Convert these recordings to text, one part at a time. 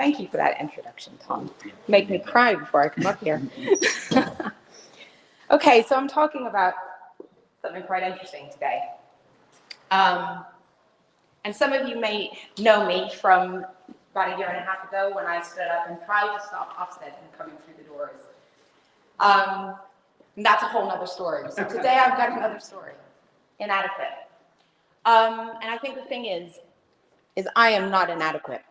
Thank you for that introduction, Tom. Make me cry before I come up here. Okay, so I'm talking about something quite interesting today. And some of you may know me from about a year and a half ago when I stood up and tried to stop OFSTED from coming through the doors. And that's a whole nother story. So today I've got another story, inadequate. And I think the thing is I am not inadequate.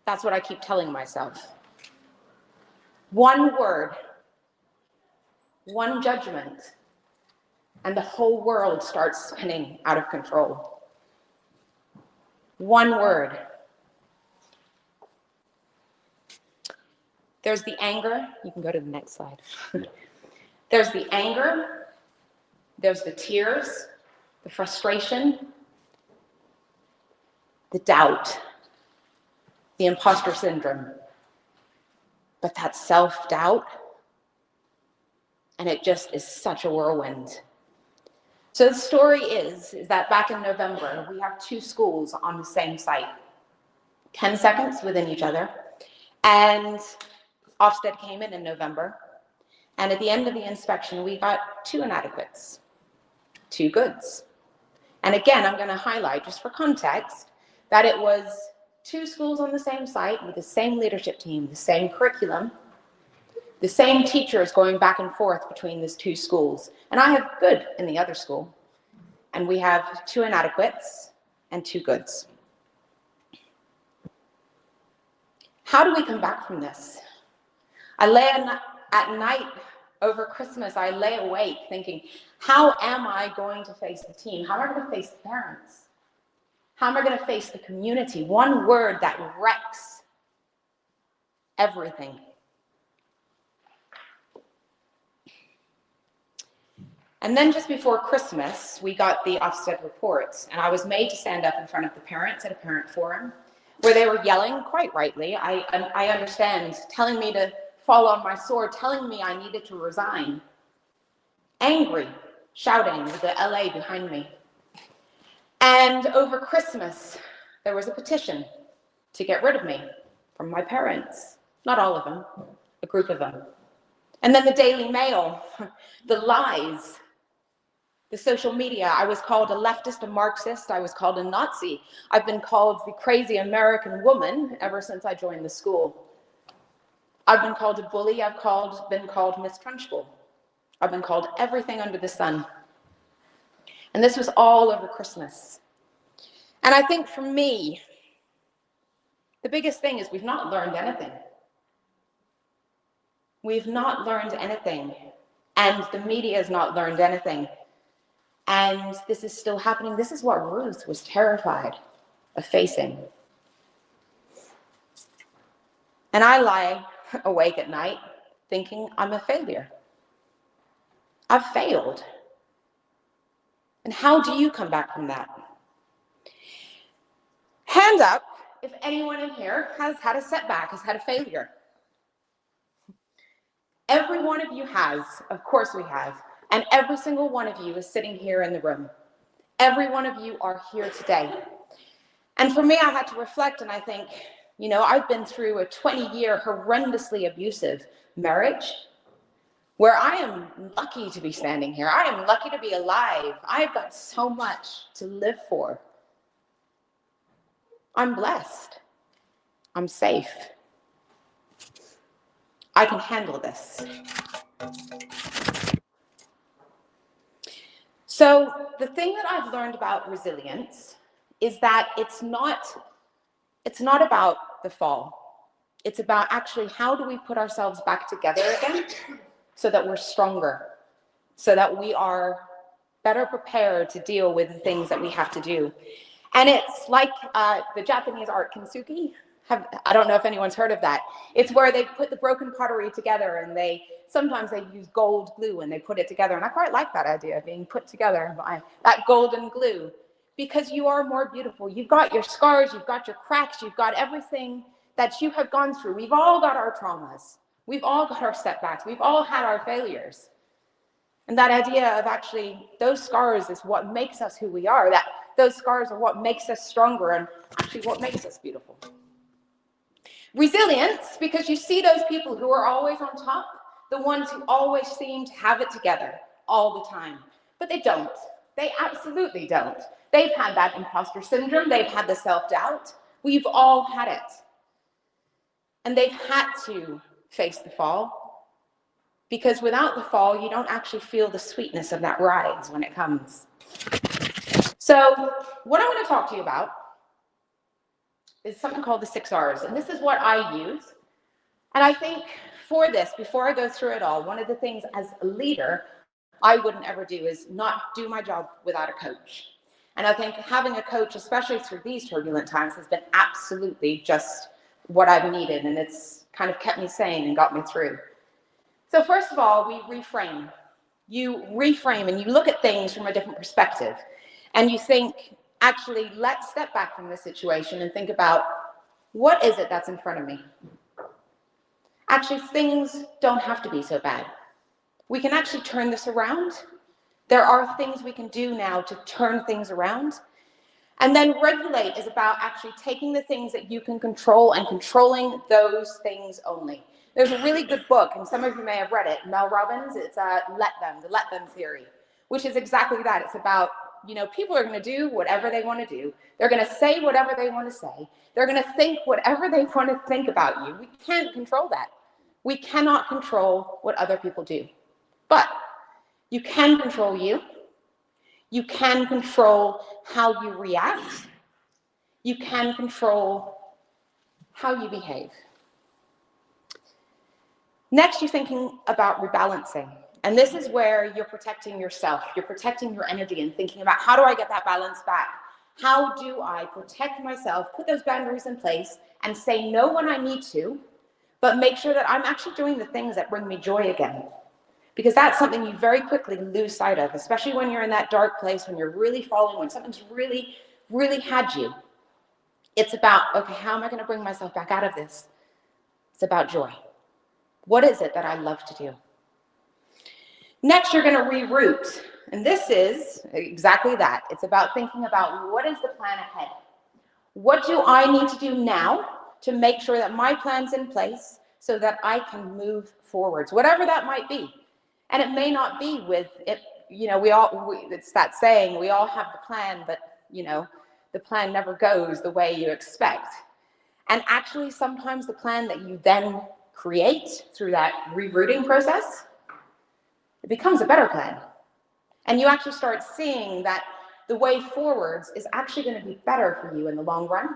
That's what I keep telling myself. One word, one judgment, and the whole world starts spinning out of control. One word. There's the anger. You can go to the next slide. There's the anger. There's the tears, the frustration, the doubt, the imposter syndrome. But that self-doubt, and it just is such a whirlwind. So the story is that back in November, we have two schools on the same site, 10 seconds within each other. And OFSTED came in November. And at the end of the inspection, we got two inadequates, two goods. And again, I'm going to highlight, just for context, that it was two schools on the same site with the same leadership team, the same curriculum, the same teachers going back and forth between these two schools. And I have good in the other school. And we have two inadequates and two goods. How do we come back from this? I lay at night over Christmas, I lay awake thinking, how am I going to face the team? How am I going to face the parents? How am I going to face the community? One word that wrecks everything. And then just before Christmas, we got the OFSTED reports, and I was made to stand up in front of the parents at a parent forum where they were yelling, quite rightly, I understand, telling me to fall on my sword, telling me I needed to resign. Angry, shouting with the LA behind me. And over Christmas, there was a petition to get rid of me from my parents. Not all of them, a group of them. And then the Daily Mail, the lies, the social media. I was called a leftist, a Marxist. I was called a Nazi. I've been called the crazy American woman ever since I joined the school. I've been called a bully. I've been called Miss Trunchbull. I've been called everything under the sun. And this was all over Christmas. And I think for me, the biggest thing is we've not learned anything. We've not learned anything. And the media has not learned anything. And this is still happening. This is what Ruth was terrified of facing. And I lie awake at night thinking I'm a failure. I've failed. And how do you come back from that? Hand up if anyone in here has had a setback, has had a failure. Every one of you has, of course we have. And every single one of you is sitting here in the room. Every one of you are here today. And for me, I had to reflect and I think, you know, I've been through a 20-year horrendously abusive marriage where I am lucky to be standing here. I am lucky to be alive. I've got so much to live for. I'm blessed. I'm safe. I can handle this. So the thing that I've learned about resilience is that it's not about the fall. It's about actually how do we put ourselves back together again so that we're stronger, so that we are better prepared to deal with the things that we have to do. And it's like the Japanese art kintsugi. I don't know if anyone's heard of that. It's where they put the broken pottery together and sometimes they use gold glue and they put it together. And I quite like that idea of being put together by that golden glue because you are more beautiful. You've got your scars, you've got your cracks, you've got everything that you have gone through. We've all got our traumas. We've all got our setbacks. We've all had our failures. And that idea of actually those scars is what makes us who we are, that those scars are what makes us stronger and actually what makes us beautiful. Resilience, because you see those people who are always on top, the ones who always seem to have it together all the time, but they don't. They absolutely don't. They've had that imposter syndrome. They've had the self-doubt. We've all had it. And they've had to face the fall, because without the fall, you don't actually feel the sweetness of that rise when it comes. So what I want to talk to you about is something called the 6 R's, and this is what I use. And I think for this, before I go through it all, one of the things as a leader I wouldn't ever do is not do my job without a coach. And I think having a coach, especially through these turbulent times, has been absolutely just what I've needed, and it's kind of kept me sane and got me through. So first of all, we reframe. You reframe and you look at things from a different perspective, and you think, actually, let's step back from this situation and think about, what is it that's in front of me? Actually, things don't have to be so bad. We can actually turn this around. There are things we can do now to turn things around. And then regulate is about actually taking the things that you can control and controlling those things only. There's a really good book, and some of you may have read it, Mel Robbins. It's the Let Them theory, which is exactly that. It's about, people are going to do whatever they want to do. They're going to say whatever they want to say. They're going to think whatever they want to think about you. We can't control that. We cannot control what other people do. But you can control you. You can control how you react. You can control how you behave. Next, you're thinking about rebalancing. And this is where you're protecting yourself. You're protecting your energy and thinking about, how do I get that balance back? How do I protect myself, put those boundaries in place, and say no when I need to, but make sure that I'm actually doing the things that bring me joy again? Because that's something you very quickly lose sight of, especially when you're in that dark place, when you're really falling, when something's really, really had you. It's about, okay, how am I going to bring myself back out of this? It's about joy. What is it that I love to do? Next, you're going to reroute. And this is exactly that. It's about thinking about, what is the plan ahead? What do I need to do now to make sure that my plan's in place so that I can move forwards, whatever that might be. And it may not be with it, it's that saying, we all have the plan, but the plan never goes the way you expect. And actually, sometimes the plan that you then create through that rerouting process, it becomes a better plan. And you actually start seeing that the way forwards is actually going to be better for you in the long run.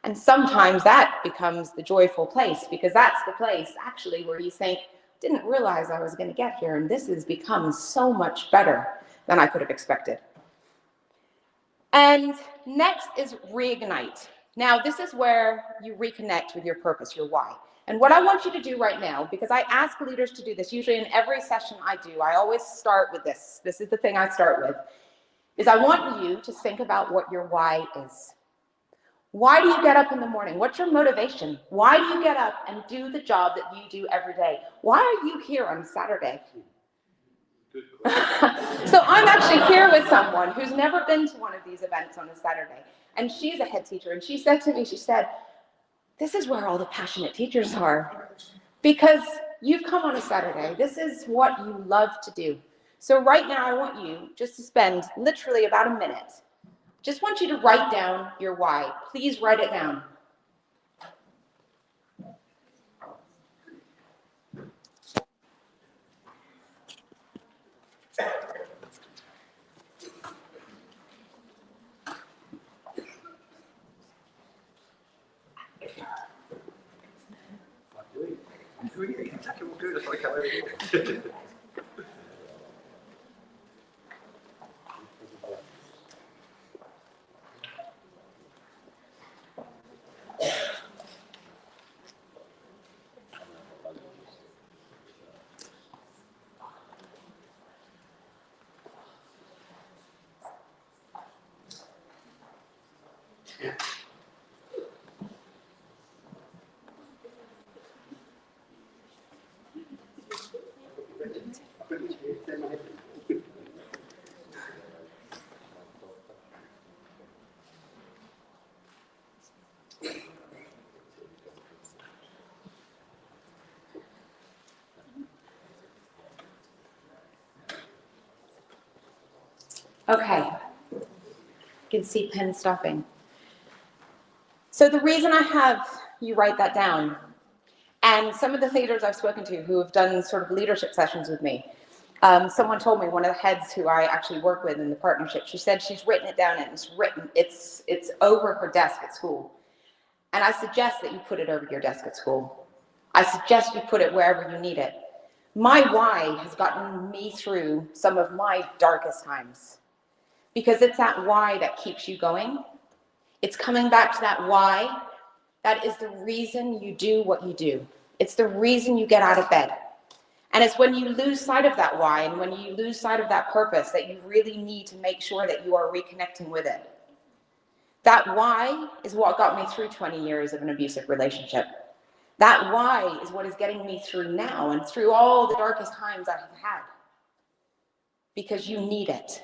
And sometimes that becomes the joyful place, because that's the place actually where you think, didn't realize I was going to get here, and this has become so much better than I could have expected. And next is reignite. Now, this is where you reconnect with your purpose, your why. And what I want you to do right now, because I ask leaders to do this, usually in every session I do, I always start with this. This is the thing I start with, is I want you to think about what your why is. Why do you get up in the morning? What's your motivation? Why do you get up and do the job that you do every day? Why are you here on Saturday? So I'm actually here with someone who's never been to one of these events on a Saturday. And she's a head teacher. And she said to me, she said, this is where all the passionate teachers are. Because you've come on a Saturday. This is what you love to do. So right now I want you just to spend literally about a minute. Just want you to write down your why. Please write it down. Okay. You can see pen stopping. So the reason I have you write that down, and some of the leaders I've spoken to who have done sort of leadership sessions with me, someone told me, one of the heads who I actually work with in the partnership, she said she's written it down and it's over her desk at school. And I suggest that you put it over your desk at school. I suggest you put it wherever you need it. My why has gotten me through some of my darkest times, because it's that why that keeps you going. It's coming back to that why. That is the reason you do what you do. It's the reason you get out of bed. And it's when you lose sight of that why and when you lose sight of that purpose that you really need to make sure that you are reconnecting with it. That why is what got me through 20 years of an abusive relationship. That why is what is getting me through now and through all the darkest times I have had. Because you need it.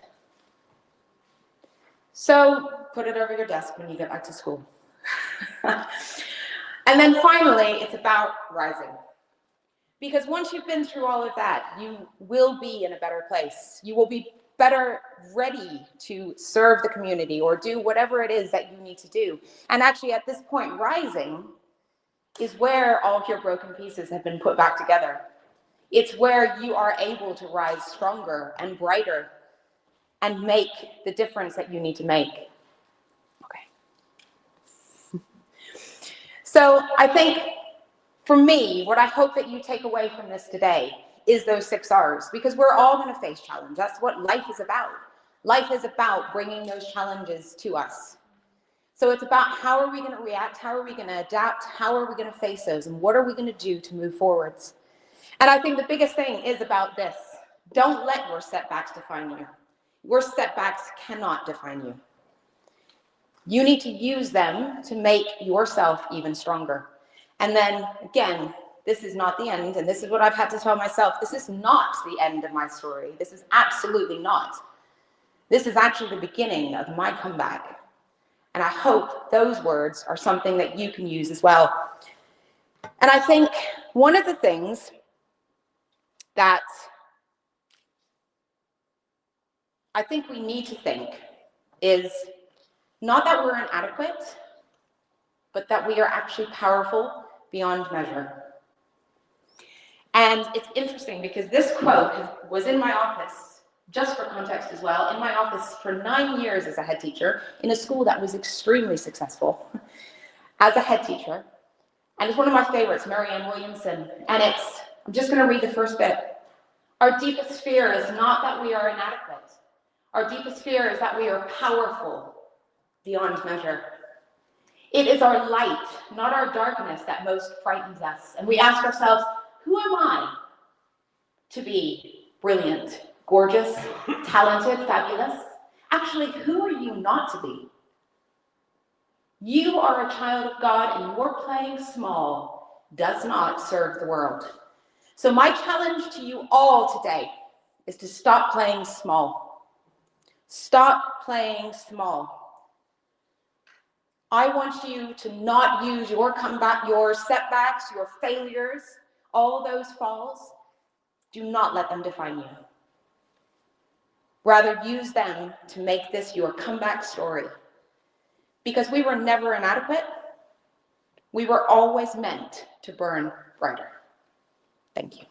So put it over your desk when you get back to school. And then finally, it's about rising. Because once you've been through all of that, you will be in a better place. You will be better ready to serve the community or do whatever it is that you need to do. And actually, at this point, rising is where all of your broken pieces have been put back together. It's where you are able to rise stronger and brighter and make the difference that you need to make. Okay. So I think for me, what I hope that you take away from this today is those 6 R's, because we're all going to face challenge. That's what life is about. Life is about bringing those challenges to us. So it's about how are we going to react? How are we going to adapt? How are we going to face those? And what are we going to do to move forwards? And I think the biggest thing is about this. Don't let your setbacks define you. Your setbacks cannot define you. You need to use them to make yourself even stronger. And then again, this is not the end, and this is what I've had to tell myself. This is not the end of my story. This is absolutely not. This is actually the beginning of my comeback. And I hope those words are something that you can use as well. And I think one of the things that I think we need to think is not that we're inadequate, but that we are actually powerful beyond measure. And it's interesting because this quote was in my office, just for context as well, in my office for 9 years as a head teacher in a school that was extremely successful as a head teacher. And it's one of my favorites, Marianne Williamson. And I'm just going to read the first bit. Our deepest fear is not that we are inadequate. Our deepest fear is that we are powerful beyond measure. It is our light, not our darkness, that most frightens us. And we ask ourselves, who am I to be brilliant, gorgeous, talented, fabulous? Actually, who are you not to be? You are a child of God, and your playing small does not serve the world. So my challenge to you all today is to stop playing small. Stop playing small. I want you to not use your comeback, your setbacks, your failures, all those falls. Do not let them define you. Rather, use them to make this your comeback story. Because we were never inadequate. We were always meant to burn brighter. Thank you.